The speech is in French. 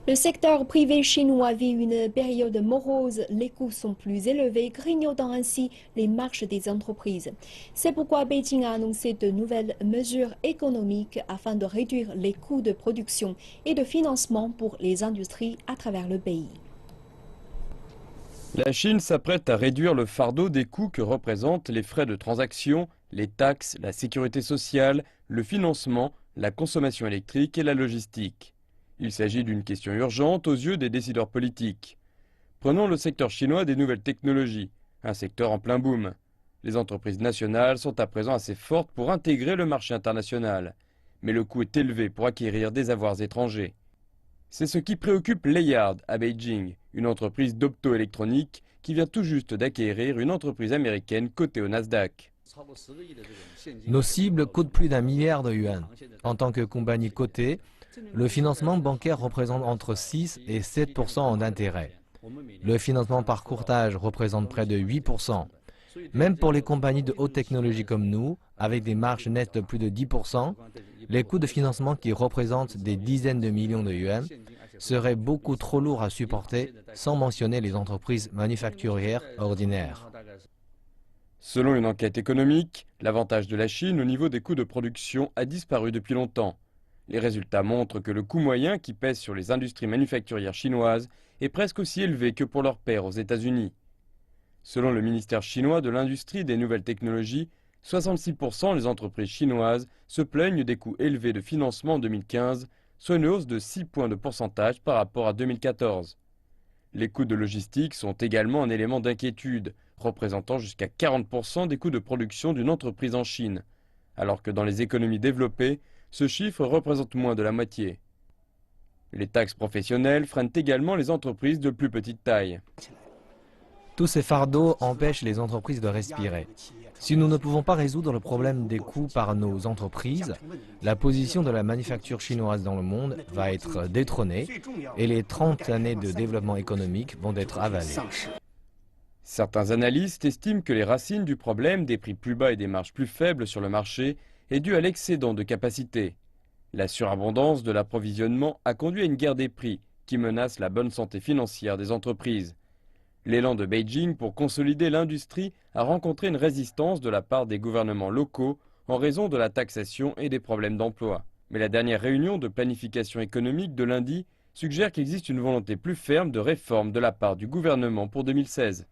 Le secteur privé chinois vit une période morose. Les coûts sont plus élevés, grignotant ainsi les marges des entreprises. C'est pourquoi Beijing a annoncé de nouvelles mesures économiques afin de réduire les coûts de production et de financement pour les industries à travers le pays. La Chine s'apprête à réduire le fardeau des coûts que représentent les frais de transaction, les taxes, la sécurité sociale, le financement, la consommation électrique et la logistique. Il s'agit d'une question urgente aux yeux des décideurs politiques. Prenons le secteur chinois des nouvelles technologies, un secteur en plein boom. Les entreprises nationales sont à présent assez fortes pour intégrer le marché international. Mais le coût est élevé pour acquérir des avoirs étrangers. C'est ce qui préoccupe Layard à Beijing, une entreprise d'optoélectronique qui vient tout juste d'acquérir une entreprise américaine cotée au Nasdaq. Nos cibles coûtent plus d'1 milliard de yuan. En tant que compagnie cotée, le financement bancaire représente entre 6 et 7% en intérêt. Le financement par courtage représente près de 8%. Même pour les compagnies de haute technologie comme nous, avec des marges nettes de plus de 10%, les coûts de financement qui représentent des dizaines de millions de yuan seraient beaucoup trop lourds à supporter, sans mentionner les entreprises manufacturières ordinaires. Selon une enquête économique, l'avantage de la Chine au niveau des coûts de production a disparu depuis longtemps. Les résultats montrent que le coût moyen qui pèse sur les industries manufacturières chinoises est presque aussi élevé que pour leurs pairs aux États-Unis. Selon le ministère chinois de l'Industrie et des Nouvelles Technologies, 66% des entreprises chinoises se plaignent des coûts élevés de financement en 2015, soit une hausse de 6 points de pourcentage par rapport à 2014. Les coûts de logistique sont également un élément d'inquiétude, représentant jusqu'à 40% des coûts de production d'une entreprise en Chine, alors que dans les économies développées, ce chiffre représente moins de la moitié. Les taxes professionnelles freinent également les entreprises de plus petite taille. Tous ces fardeaux empêchent les entreprises de respirer. Si nous ne pouvons pas résoudre le problème des coûts par nos entreprises, la position de la manufacture chinoise dans le monde va être détrônée et les 30 années de développement économique vont être avalées. Certains analystes estiment que les racines du problème des prix plus bas et des marges plus faibles sur le marché est due à l'excédent de capacité. La surabondance de l'approvisionnement a conduit à une guerre des prix qui menace la bonne santé financière des entreprises. L'élan de Beijing pour consolider l'industrie a rencontré une résistance de la part des gouvernements locaux en raison de la taxation et des problèmes d'emploi. Mais la dernière réunion de planification économique de lundi suggère qu'il existe une volonté plus ferme de réforme de la part du gouvernement pour 2016.